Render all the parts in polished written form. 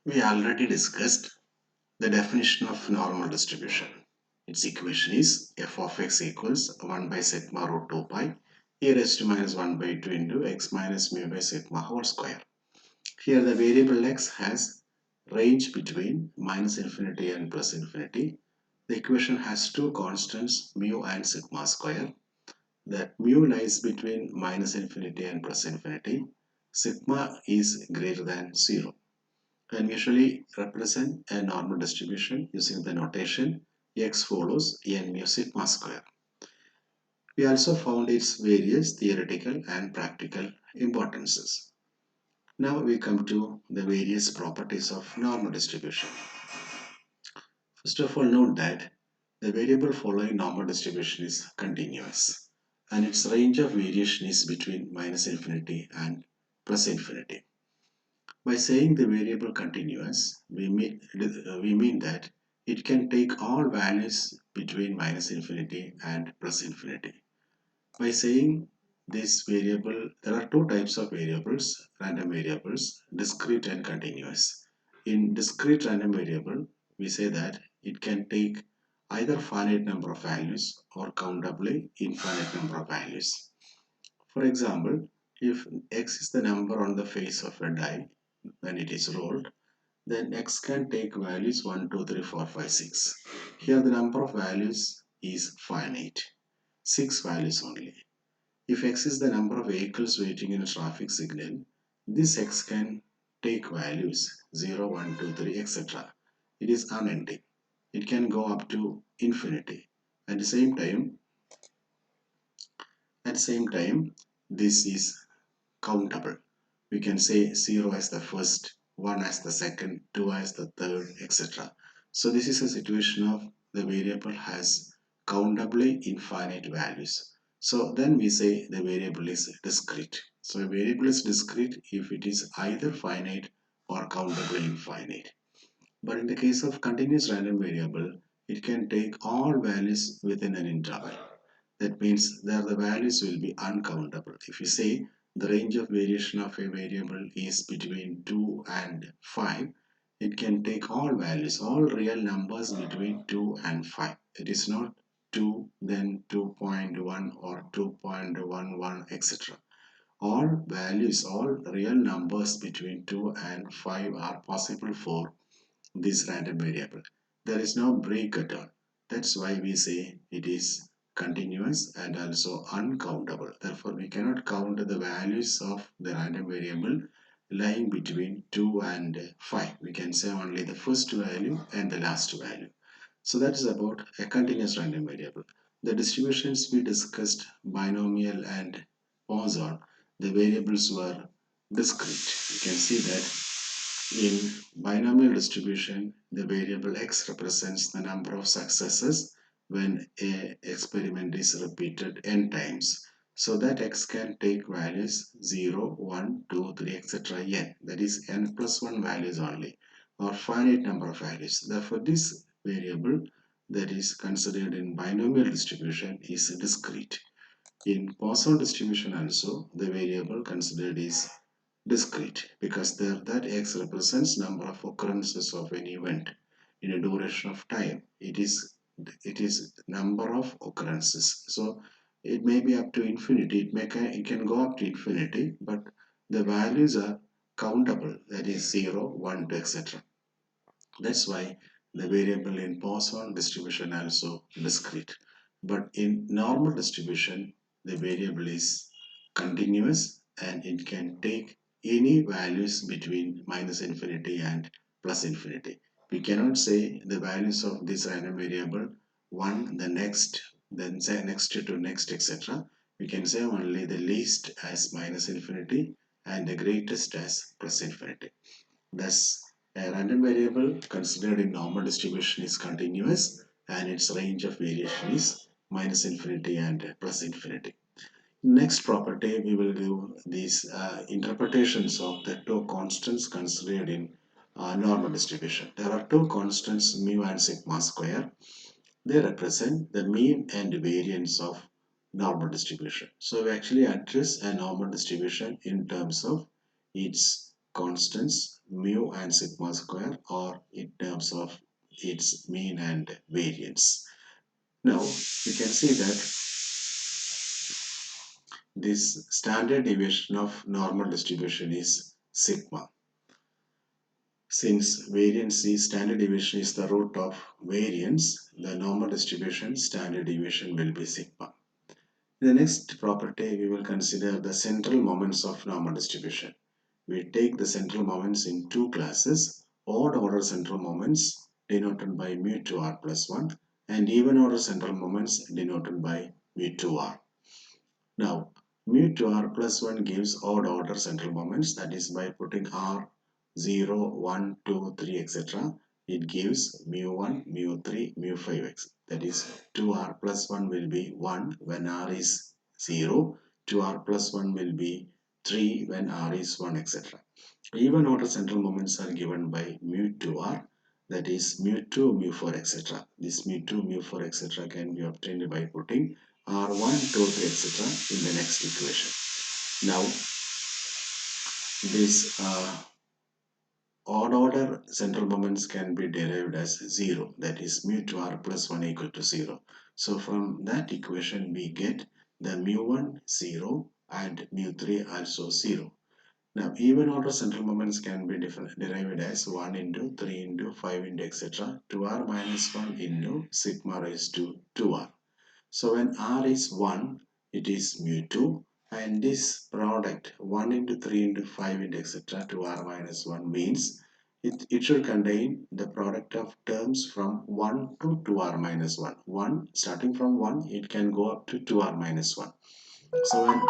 We already discussed the definition of normal distribution. Its equation is f of x equals 1 by sigma root 2 pi e raised to minus 1 by 2 into x minus mu by sigma whole square. Here the variable x has range between minus infinity and plus infinity. The equation has two constants mu and sigma square. That mu lies between minus infinity and plus infinity. Sigma is greater than 0. Can usually represent a normal distribution using the notation x follows n mu sigma square. We also found its various theoretical and practical importances. Now we come to the various properties of normal distribution. First of all, note that the variable following normal distribution is continuous and its range of variation is between minus infinity and plus infinity. By saying the variable continuous, we mean that it can take all values between minus infinity and plus infinity. By saying this variable, there are two types of variables, random variables, discrete and continuous. In discrete random variable, we say that it can take either finite number of values or countably infinite number of values. For example, if x is the number on the face of a die when it is rolled, then x can take values 1, 2, 3, 4, 5, 6. Here the number of values is finite, 6 values only. If x is the number of vehicles waiting in a traffic signal, this x can take values 0, 1, 2, 3, etc. It is unending. It can go up to infinity. At the same time, this is countable. We can say 0 as the first, 1 as the second, 2 as the third, etc. So this is a situation of the variable has countably infinite values. So then we say the variable is discrete. So a variable is discrete if it is either finite or countably infinite. But in the case of continuous random variable, it can take all values within an interval. That means that the values will be uncountable. If you say the range of variation of a variable is between 2 and 5, it can take all values, all real numbers between 2 and 5. It is not 2, then 2.1 or 2.11, etc. All values, all real numbers between 2 and 5 are possible for this random variable. There is no break at all. That's why we say it is continuous and also uncountable. Therefore, we cannot count the values of the random variable lying between 2 and 5. We can say only the first value and the last value. So that is about a continuous random variable. The distributions we discussed, binomial and Poisson, the variables were discrete. You can see that in binomial distribution, the variable x represents the number of successes when a experiment is repeated n times. So that x can take values 0, 1, 2, 3, etc. n. That is n plus 1 values only, or finite number of values. Therefore, this variable that is considered in binomial distribution is discrete. In Poisson distribution also, the variable considered is discrete because there that x represents number of occurrences of an event in a duration of time. It is number of occurrences. So it may be up to infinity. It can go up to infinity, but the values are countable. That is 0, 1, 2, etc. That's why the variable in Poisson distribution also discrete. But in normal distribution, the variable is continuous and it can take any values between minus infinity and plus infinity. We cannot say the values of this random variable one, the next, then say next to next, etc. We can say only the least as minus infinity and the greatest as plus infinity. Thus, a random variable considered in normal distribution is continuous and its range of variation is minus infinity and plus infinity. Next property, we will do these interpretations of the two constants considered in normal distribution. There are two constants, mu and sigma square. They represent the mean and variance of normal distribution. So we actually address a normal distribution in terms of its constants mu and sigma square, or in terms of its mean and variance. Now we can see that this standard deviation of normal distribution is sigma. Since variance is standard deviation is the root of variance, the normal distribution standard deviation will be sigma. In the next property, we will consider the central moments of normal distribution. We take the central moments in two classes: odd order central moments denoted by mu 2r plus 1 and even order central moments denoted by mu 2r. Now, mu 2r plus 1 gives odd order central moments, that is by putting r 0, 1, 2, 3, etc. It gives mu 1, mu 3, mu 5x. That is 2r plus 1 will be 1 when r is 0, 2r plus 1 will be 3 when r is 1, etc. Even order central moments are given by mu 2r, that is mu 2, mu 4, etc. This mu 2, mu 4, etc. can be obtained by putting r1, 2, 3, etc. in the next equation. Now, this odd order central moments can be derived as 0, that is mu 2r plus 1 equal to 0. So from that equation we get the mu 1 0 and mu 3 also 0. Now even order central moments can be derived as 1 into 3 into 5 into etc. 2r minus 1 into sigma raised to 2r. So when r is 1, it is mu 2, and this product 1 into 3 into 5 into etc. to r minus 1 means it should contain the product of terms from 1 to 2r minus 1. 1 starting from 1, it can go up to 2r minus 1. So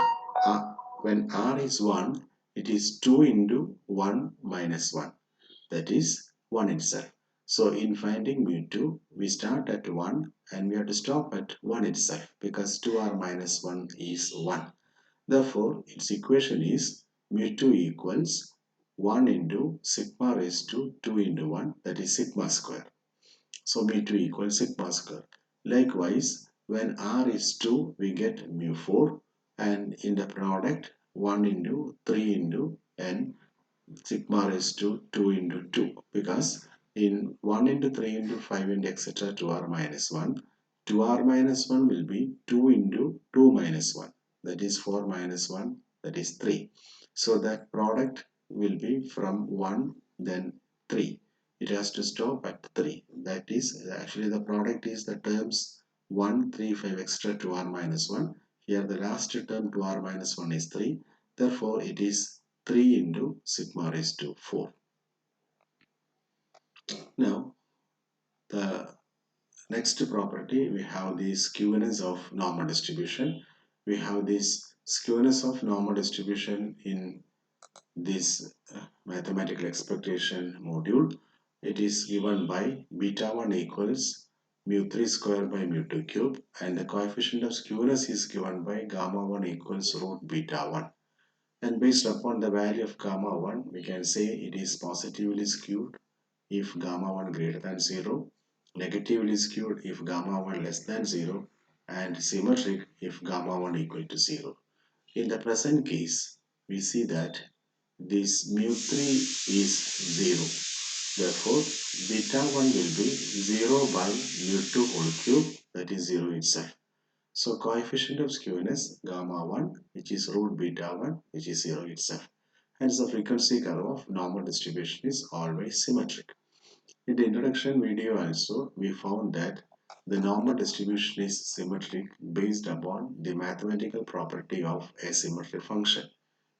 when r is 1, it is 2 into 1 minus 1, that is 1 itself. So in finding mu 2, we start at 1 and we have to stop at 1 itself because 2r minus 1 is 1. Therefore, its equation is mu 2 equals 1 into sigma raised to 2 into 1, that is sigma square. So mu 2 equals sigma square. Likewise, when r is 2, we get mu 4, and in the product 1 into 3 into n sigma raised to 2 into 2, because in 1 into 3 into 5 into etc. 2r minus 1, 2r minus 1 will be 2 into 2 minus 1, that is 4 minus 1, that is 3. So that product will be from 1 then 3. It has to stop at 3. That is actually the product is the terms 1, 3, 5 extra 2r minus 1. Here the last term 2r minus 1 is 3. Therefore it is 3 into sigma raised to 4. Now, the next property, we have the skewness of normal distribution. We have this skewness of normal distribution in this mathematical expectation module. It is given by beta 1 equals mu 3 square by mu 2 cube, and the coefficient of skewness is given by gamma 1 equals root beta 1. And based upon the value of gamma 1, we can say it is positively skewed if gamma 1 greater than 0, negatively skewed if gamma 1 less than 0, and symmetric if gamma 1 equal to 0. In the present case, we see that this mu 3 is 0. Therefore, beta 1 will be 0 by mu 2 whole cube, that is 0 itself. So coefficient of skewness gamma 1, which is root beta 1, which is 0 itself. Hence the frequency curve of normal distribution is always symmetric. In the introduction video also, we found that the normal distribution is symmetric based upon the mathematical property of a symmetry function.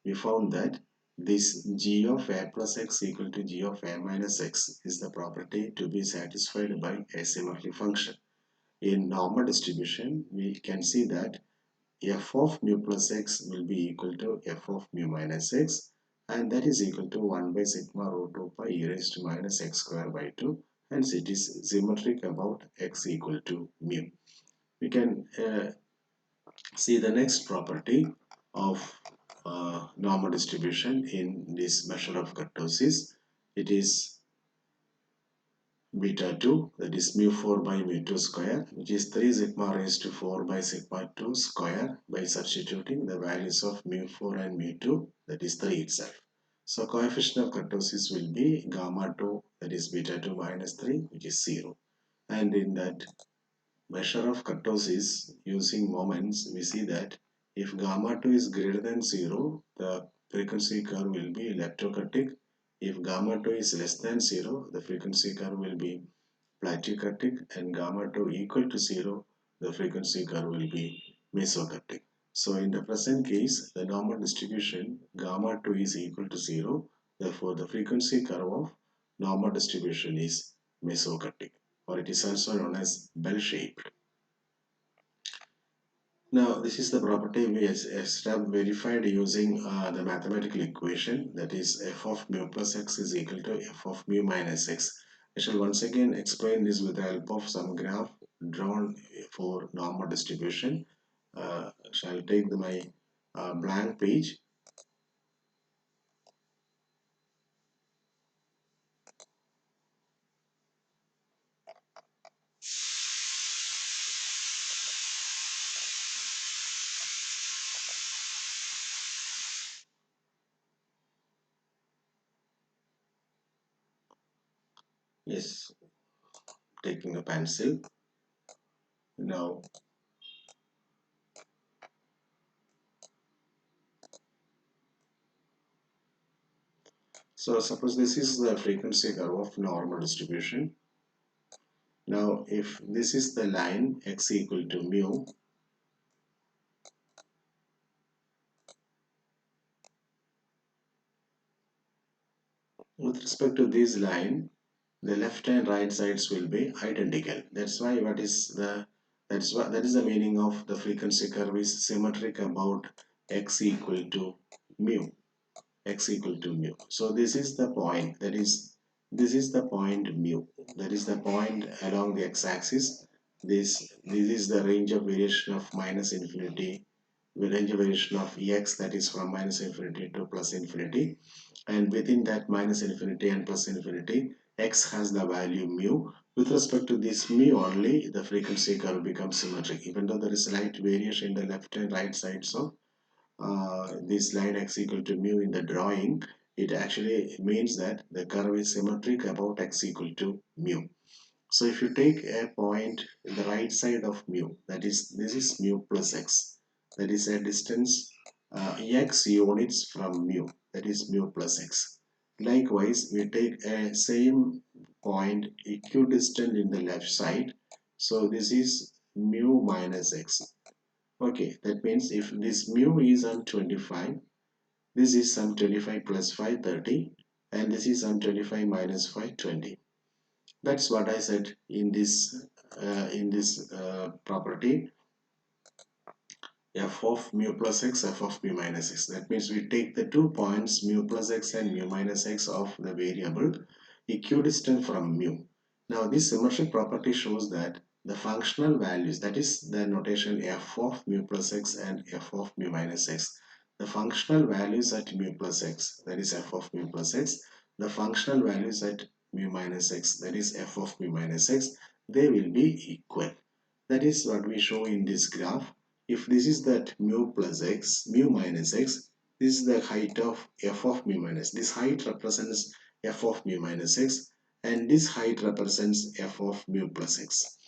We found that this g of a plus x equal to g of a minus x is the property to be satisfied by a symmetry function. In normal distribution, we can see that f of mu plus x will be equal to f of mu minus x, and that is equal to 1 by sigma root 2 pi e raised to minus x square by 2. Hence it is symmetric about x equal to mu. We can see the next property of normal distribution in this measure of kurtosis. It is beta 2, that is mu 4 by mu 2 square, which is 3 sigma raised to 4 by sigma 2 square by substituting the values of mu 4 and mu 2, that is 3 itself. So coefficient of kurtosis will be gamma 2, that is beta 2 minus 3, which is 0. And in that measure of kurtosis using moments, we see that if gamma 2 is greater than 0, the frequency curve will be electrostatic. If gamma 2 is less than 0, the frequency curve will be plateaucurtic, and gamma 2 equal to 0, the frequency curve will be mesocurtic. So in the present case, the normal distribution gamma 2 is equal to 0. Therefore, the frequency curve of normal distribution is mesocurtic, or it is also known as bell-shaped. Now, this is the property we have verified using the mathematical equation, that is f of mu plus x is equal to f of mu minus x. I shall once again explain this with the help of some graph drawn for normal distribution. Shall take my blank page. Yes, taking a pencil. Now, so suppose this is the frequency curve of normal distribution. Now, if this is the line x equal to mu, with respect to this line, the left and right sides will be identical. That's why that is the meaning of the frequency curve is symmetric about x equal to mu. X equal to mu. So this is the point, that is this is the point mu. That is the point along the x-axis. This is the range of variation of minus infinity, the range of variation of x, that is from minus infinity to plus infinity, and within that minus infinity and plus infinity, x has the value mu. With respect to this mu only, the frequency curve becomes symmetric, even though there is slight variation in the left and right sides of this line x equal to mu in the drawing. It actually means that the curve is symmetric about x equal to mu. So if you take a point in the right side of mu, that is, this is mu plus x, that is a distance x units from mu, that is mu plus x. Likewise, we take a same point equidistant in the left side, so this is mu minus x. Okay, that means if this mu is on 25, this is some 25 plus 5, 30, and this is some 25 minus 5, 20. That's what I said in this property, f of mu plus x, f of mu minus x. That means we take the 2 points mu plus x and mu minus x of the variable equidistant from mu. Now this symmetric property shows that the functional values, that is the notation f of mu plus x and f of mu minus x, the functional values at mu plus x, that is f of mu plus x, the functional values at mu minus x, that is f of mu minus x, they will be equal. That is what we show in this graph. If this is that mu plus x, mu minus x, this is the height of f of mu minus. This height represents f of mu minus x, and this height represents f of mu plus x.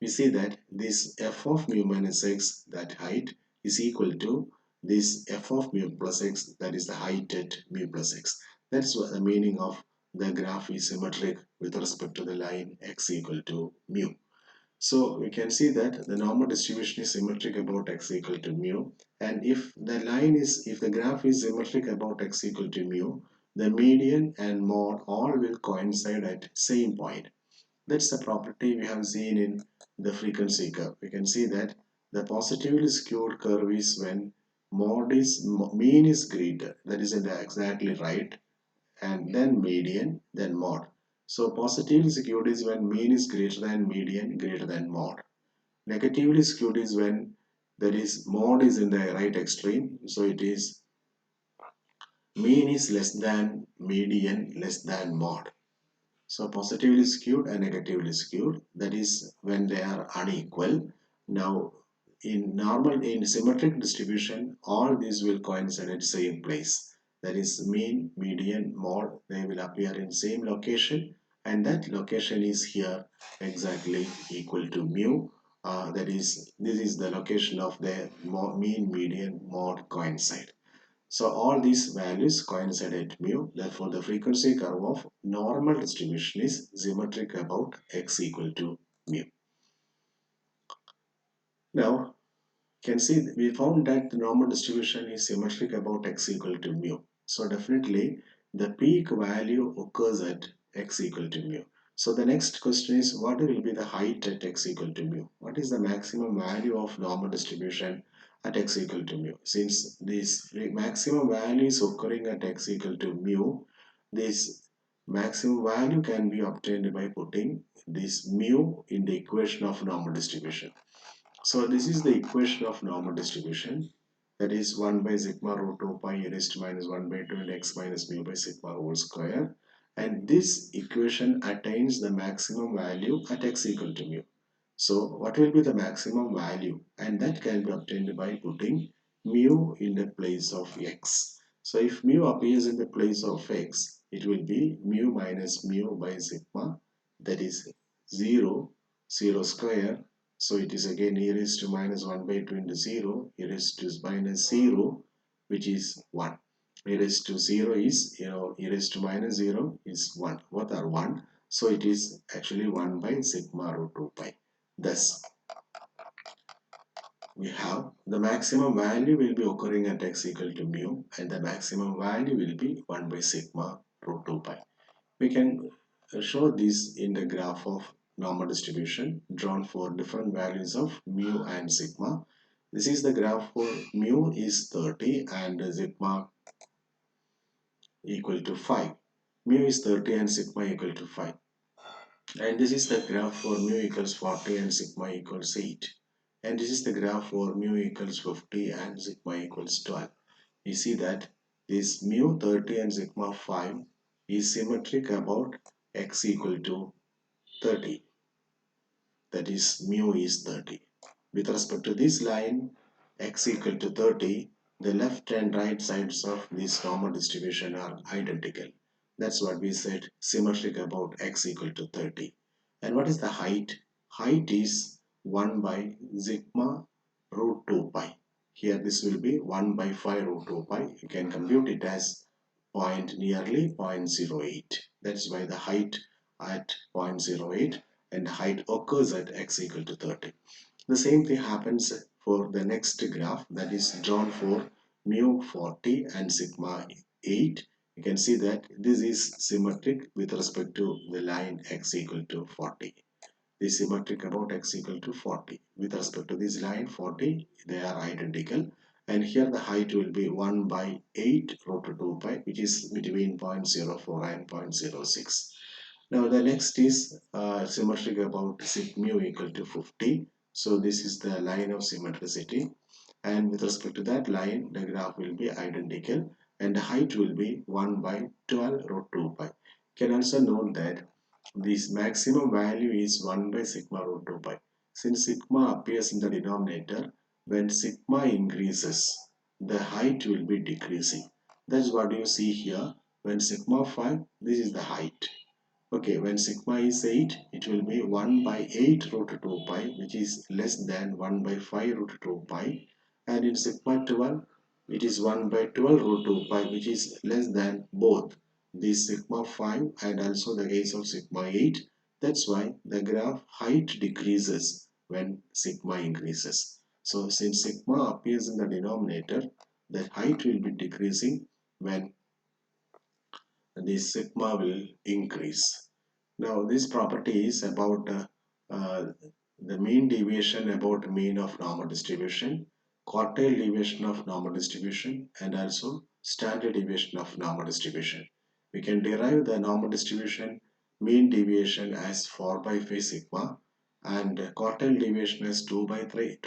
We see that this f of mu minus x, that height, is equal to this f of mu plus x, that is the height at mu plus x. That's what the meaning of the graph is symmetric with respect to the line x equal to mu. So we can see that the normal distribution is symmetric about x equal to mu, and if the graph is symmetric about x equal to mu, the median and mode all will coincide at same point. That's the property we have seen in the frequency curve. We can see that the positively skewed curve is when mean is greater, that is exactly right, and then median, then mode. So positively skewed is when mean is greater than median, greater than mode. Negatively skewed is when there is mode is in the right extreme. So it is mean is less than median, less than mode. So positively skewed and negatively skewed, that is when they are unequal. Now in symmetric distribution, all these will coincide at same place. that is mean, median, mode, they will appear in same location, and that location is here exactly equal to mu. That is, this is the location of the mean, median, mode coincide. So all these values coincide at mu. Therefore, the frequency curve of normal distribution is symmetric about x equal to mu. Now, you can see we found that the normal distribution is symmetric about x equal to mu. So definitely the peak value occurs at x equal to mu. So the next question is, what will be the height at x equal to mu? What is the maximum value of normal distribution at x equal to mu? Since this maximum value is occurring at x equal to mu, this maximum value can be obtained by putting this mu in the equation of normal distribution. So this is the equation of normal distribution, that is 1 by sigma root 2 pi e raised to minus 1 by 2 and x minus mu by sigma whole square, and this equation attains the maximum value at x equal to mu. So what will be the maximum value, and that can be obtained by putting mu in the place of x. So if mu appears in the place of x, it will be mu minus mu by sigma, that is 0, 0 square. So it is again e raised to minus 1 by 2 into 0, e raised to minus 0, which is 1. E raised to 0 is, e raised to minus 0 is 1. Both are 1. So it is actually 1 by sigma root 2 pi. Thus, we have the maximum value will be occurring at x equal to mu, and the maximum value will be 1 by sigma root 2 pi. We can show this in the graph of normal distribution drawn for different values of mu and sigma. This is the graph for mu is 30 and sigma equal to 5. Mu is 30 and sigma equal to 5. And this is the graph for mu equals 40 and sigma equals 8. And this is the graph for mu equals 50 and sigma equals 12. You see that this mu 30 and sigma 5 is symmetric about x equal to 30. That is mu is 30. With respect to this line x equal to 30, the left and right sides of this normal distribution are identical. That's what we said, symmetric about x equal to 30. And what is the height? Height is 1 by sigma root 2 pi. Here this will be 1 by 5 root 2 pi. You can compute it as nearly 0.08. That is why the height at 0.08 and height occurs at x equal to 30. The same thing happens for the next graph, that is drawn for mu 40 and sigma 8. You can see that this is symmetric with respect to the line x equal to 40. This is symmetric about x equal to 40. With respect to this line 40, they are identical. And here the height will be 1 by 8 root 2 pi, which is between 0.04 and 0.06. Now the next is symmetric about sig mu equal to 50. So this is the line of symmetricity, and with respect to that line the graph will be identical, and the height will be 1 by 12 root 2 pi. You can also note that this maximum value is 1 by sigma root 2 pi. Since sigma appears in the denominator, when sigma increases, the height will be decreasing. That's what you see here. When sigma 5, this is the height. Okay, when sigma is 8, it will be 1 by 8 root 2 pi, which is less than 1 by 5 root 2 pi. And in sigma 12, it is 1 by 12 root 2 pi, which is less than both this sigma 5 and also the case of sigma 8. That's why the graph height decreases when sigma increases. So since sigma appears in the denominator, the height will be decreasing when the sigma will increase. Now this property is about uh, the mean deviation about mean of normal distribution, quartile deviation of normal distribution, and also standard deviation of normal distribution. We can derive the normal distribution mean deviation as 4 by 5 sigma, and quartile deviation as 2 by 3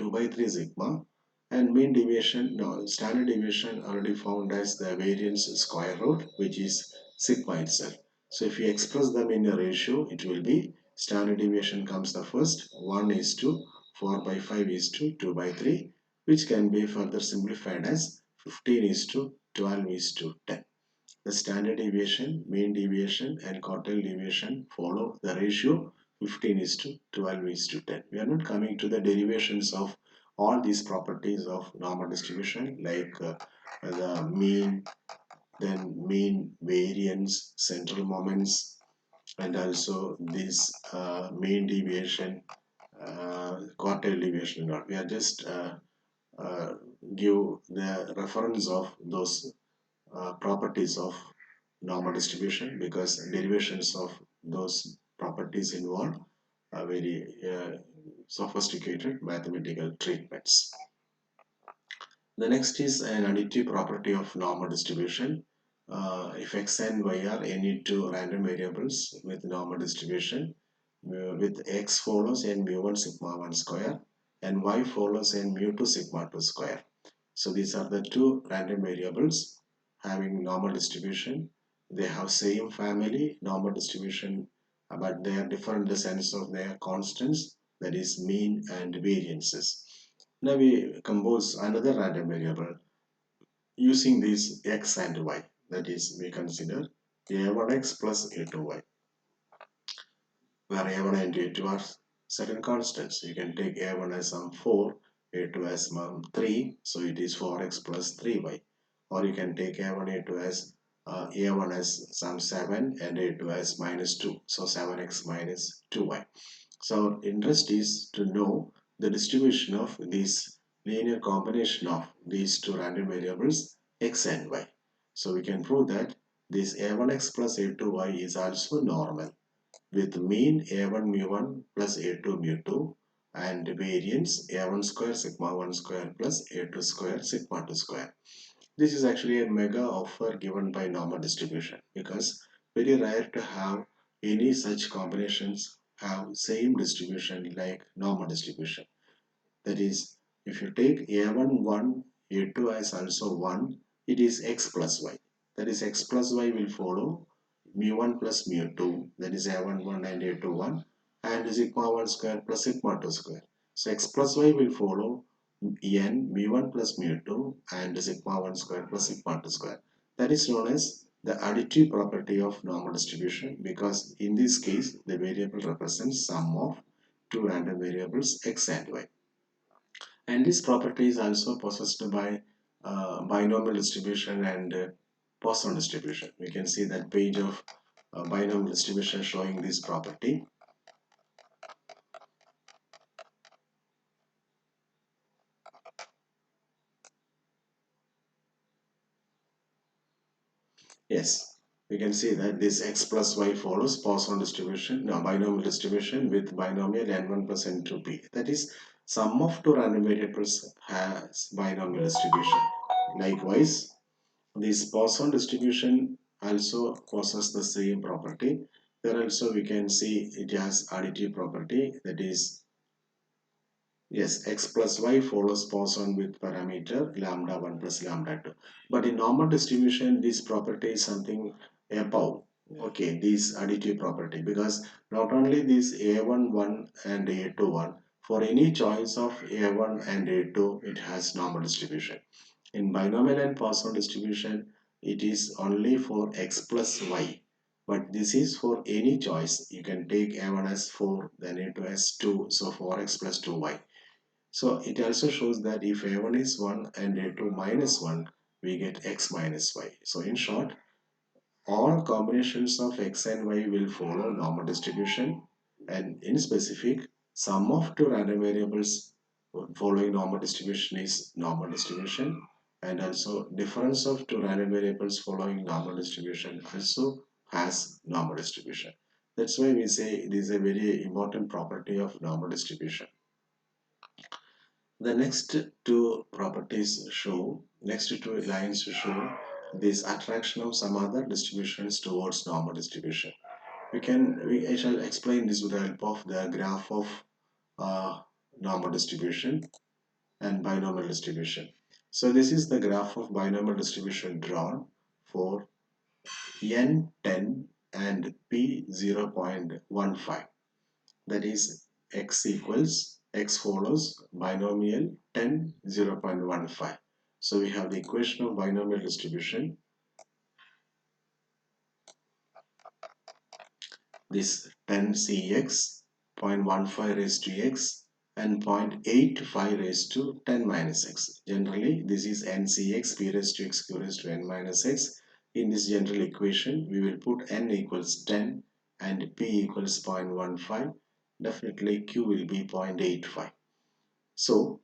sigma, and mean deviation, no, standard deviation already found as the variance square root, which is sigma itself. So if you express them in a ratio, it will be standard deviation comes the first, 1 is to 4 by 5 is to 2 by 3, which can be further simplified as 15 is to 12 is to 10. the standard deviation, mean deviation, and quartile deviation follow the ratio 15 is to 12 is to 10. We are not coming to the derivations of all these properties of normal distribution like the mean, then mean variance, central moments, and also this mean deviation, quartile deviation. We are just uh, give the reference of those properties of normal distribution because derivations of those properties involve very sophisticated mathematical treatments. The next is an additive property of normal distribution. If x and y are any two random variables with normal distribution, with x follows n mu1 sigma 1 square and y follows n mu2 sigma 2 square. So these are the two random variables having normal distribution. They have same family normal distribution, but they are different in the sense of their constants, that is mean and variances. Now we compose another random variable using these x and y. That is, we consider a1x plus a2y, where a1 and a2 are certain constants. You can take a1 as some 4, a2 as some 3, so it is 4x plus 3y. Or you can take a1, a2 as a1 as some 7 and a2 as minus 2, so 7x minus 2y. So our interest is to know the distribution of this linear combination of these two random variables x and y. So we can prove that this a1x plus a2y is also normal with mean a1 mu1 plus a2 mu2 and variance a1 square sigma 1 square plus a2 square sigma 2 square. This is actually a mega offer given by normal distribution because very rare to have any such combinations have same distribution like normal distribution. That is, if you take a1 1, a2 as also 1, it is x plus y. That is, x plus y will follow mu1 plus mu2, that is a1 1 and a2 1, and sigma 1 square plus sigma 2 square. So x plus y will follow n mu1 plus mu2 and sigma 1 square plus sigma 2 square. That is known as the additive property of normal distribution because in this case the variable represents sum of two random variables x and y. And this property is also possessed by binomial distribution and Poisson distribution. We can see that page of binomial distribution showing this property. Yes, we can see that this x plus y follows Poisson distribution, no, binomial distribution with binomial n1 plus n2p. That is, sum of two random variables has binomial distribution. Likewise, this Poisson distribution also possesses the same property. There also we can see it has additive property, that is, yes, x plus y follows Poisson with parameter lambda 1 plus lambda 2. But in normal distribution, this property is something above. Okay, this additive property because not only this a1 1 and a2 1, for any choice of a1 and a2, it has normal distribution. In binomial and Poisson distribution, it is only for x plus y. But this is for any choice. You can take a1 as 4, then a2 as 2, so 4x plus 2y. So it also shows that if a1 is 1 and a2 minus 1, we get x minus y. So in short, all combinations of x and y will follow normal distribution, and in specific, sum of two random variables following normal distribution is normal distribution, and also difference of two random variables following normal distribution also has normal distribution. That's why we say it is a very important property of normal distribution. The next two properties show, next two lines show this attraction of some other distributions towards normal distribution. I shall explain this with the help of the graph of uh, normal distribution and binomial distribution. So this is the graph of binomial distribution drawn for n 10 and p 0.15. That is x follows binomial 10 0.15. So we have the equation of binomial distribution. this 10cx, 0.15 raised to x, and 0.85 raised to 10 minus x. Generally, this is ncx p raised to x q raised to n minus x. In this general equation, we will put n equals 10 and p equals 0.15. Definitely, q will be 0.85. So,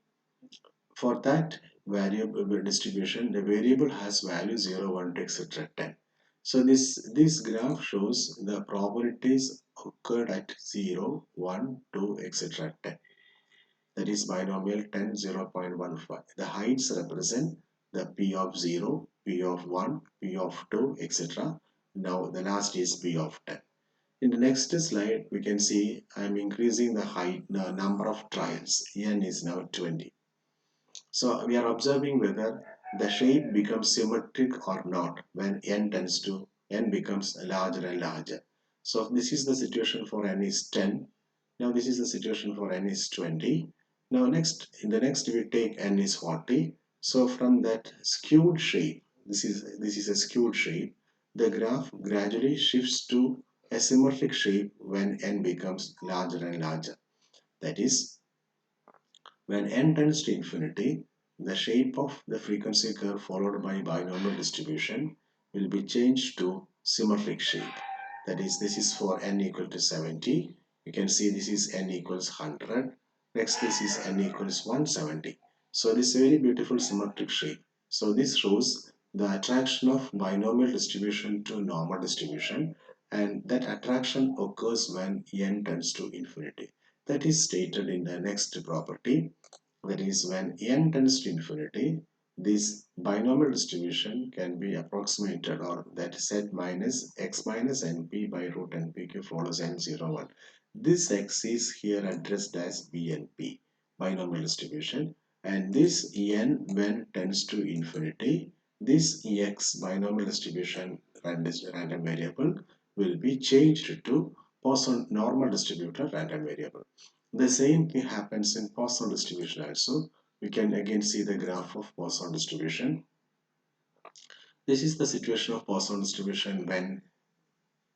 for that variable distribution, the variable has value 0, 1 to etc. 10. So this graph shows the probabilities occurred at 0, 1, 2, etc. 10. That is binomial 10, 0.15. The heights represent the p of 0, p of 1, p of 2, etc. Now the last is p of 10. In the next slide, we can see I am increasing the height, the number of trials. N is now 20. So we are observing whether the shape becomes symmetric or not when n becomes larger and larger. So this is the situation for n is 10. Now this is the situation for n is 20. Now in the next we take n is 40. So from that skewed shape, this is a skewed shape, the graph gradually shifts to a symmetric shape when n becomes larger and larger. That is, when n tends to infinity, the shape of the frequency curve followed by binomial distribution will be changed to symmetric shape. That is, this is for n equal to 70. You can see this is n equals 100. Next, this is n equals 170. So this is a very beautiful symmetric shape. So this shows the attraction of binomial distribution to normal distribution, and that attraction occurs when n tends to infinity. That is stated in the next property. That is, when n tends to infinity, this binomial distribution can be approximated, or that z minus x minus np by root npq follows n01. This x is here addressed as bnp, binomial distribution, and this n when tends to infinity, this x binomial distribution random variable will be changed to Poisson normal distributor random variable. The same thing happens in Poisson distribution also. We can again see the graph of Poisson distribution. This is the situation of Poisson distribution when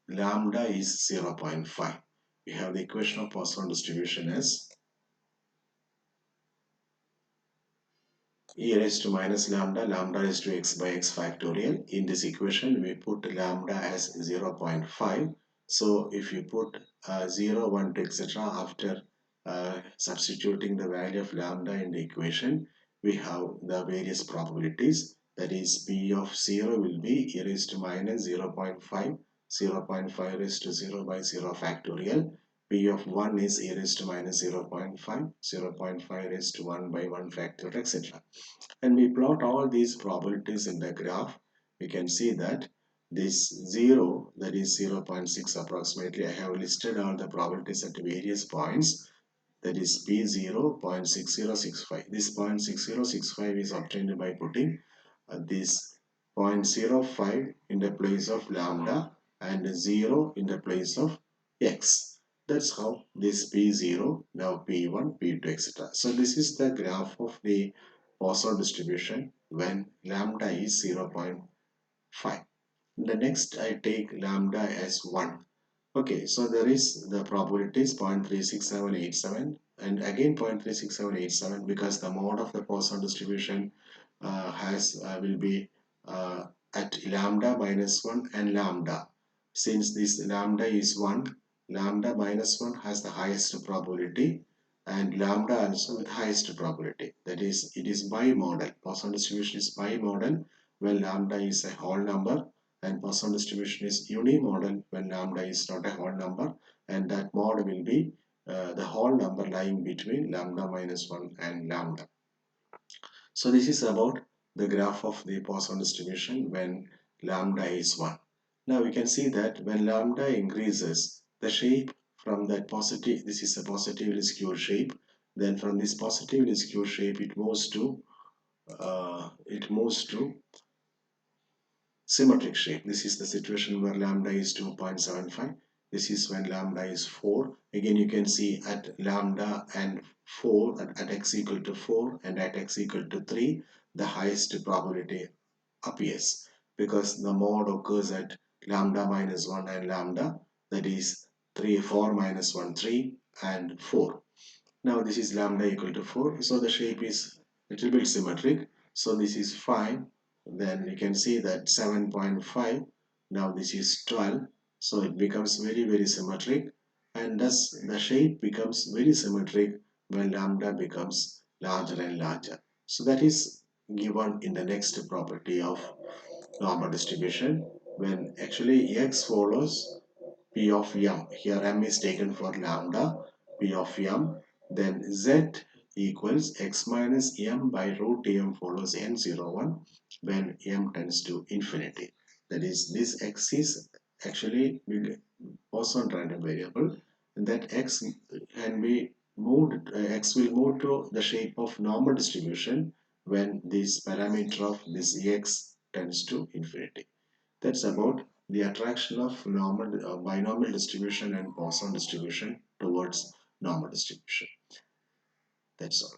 lambda is 0.5. We have the equation of Poisson distribution as e raised to minus lambda, lambda raised to x by x factorial. In this equation, we put lambda as 0.5. So if you put 0, 1 to etc. after substituting the value of lambda in the equation, we have the various probabilities. That is, p of 0 will be e raised to minus 0.5, 0.5 raised to 0 by 0 factorial. P of 1 is e raised to minus 0.5, 0.5 raised to 1 by 1 factorial, etc. And we plot all these probabilities in the graph, we can see that this 0, that is 0.6 approximately, I have listed all the probabilities at various points, that is P 0.6065. This 0.6065 is obtained by putting this zero point zero 0.05 in the place of lambda and 0 in the place of x. That's how this P0, now P1, P2, etc. So this is the graph of the Poisson distribution when lambda is 0.5. The next I take lambda as 1. Okay, so there is the probabilities 0.36787 and again 0.36787 because the mode of the Poisson distribution will be at lambda minus 1 and lambda. Since this lambda is 1, lambda minus 1 has the highest probability and lambda also with highest probability. That is, it is bimodal. Poisson distribution is bimodal when lambda is a whole number, and Poisson distribution is unimodal when lambda is not a whole number, and that mode will be the whole number lying between lambda minus 1 and lambda. So this is about the graph of the Poisson distribution when lambda is 1. Now we can see that when lambda increases, the shape from that positive, this is a positively skewed shape, then from this positively skewed shape it moves to symmetric shape. This is the situation where lambda is 2.75. This is when lambda is 4. Again, you can see at lambda and 4, at x equal to 4 and at x equal to 3, the highest probability appears because the mode occurs at lambda minus 1 and lambda, that is 3, 4 minus 1, 3 and 4. Now this is lambda equal to 4. So the shape is little bit symmetric. So this is 5. Then you can see that 7.5. Now this is 12. So it becomes very symmetric. And thus the shape becomes very symmetric when lambda becomes larger and larger. So that is given in the next property of normal distribution, when actually x follows P of m. Here m is taken for lambda, P of m. Then z equals x minus m by root m follows n01 when m tends to infinity. That is, this x is actually Poisson random variable. And that x can be moved, x will move to the shape of normal distribution when this parameter of this x tends to infinity. That's about the attraction of normal binomial distribution and Poisson distribution towards normal distribution. That's all.